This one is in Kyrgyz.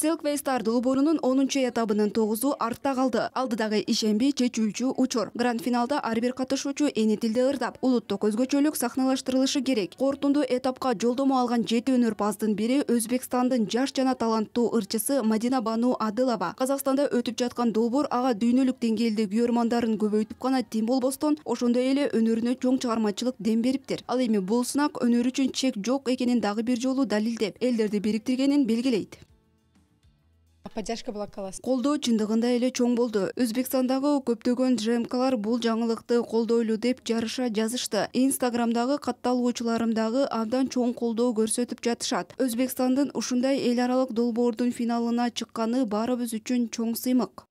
Silkwaystar долбоорунун 10-этабынын 9-у артта калды. Алдыдагы ишенбей чечүүчү учур. Гранд финалда ар бир катышуучу эни тилде ырдап, улуттук өзгөчөлүк сахналаштырылышы керек. Корутунду этапка жолдомо алган 7 өнөрпаздын бири Өзбекстандын жаш жана таланттуу ырчысы Мадина Бану Адылова. Казакстанда өтүп жаткан долбоор ага дүйнөлүк деңгээлде күйөрмандарын көбөйтүп гана тим болбостон, ошондой эле өнөрүнө чоң чыгармачылык дем бериптир. Ал эми бул сынак өнөр үчүн чек жок экенин дагы бир жолу далилдеп, элдерди бириктиргенин белгилейт. Поддержка была колоссальная. Колдоо чындыгында эле чоң болду. Өзбекстандагы көптөгөн ЖМКлар бул жаңылыкты колдойлу деп жарыша жазышты. Инстаграмдагы катталуучуларым дагы абдан чоң колдоо көрсөтүп жатышат. Өзбекстандын ушундай эл аралык долбоордун финалына чыкканы баарыбыз үчүн чоң сыймык.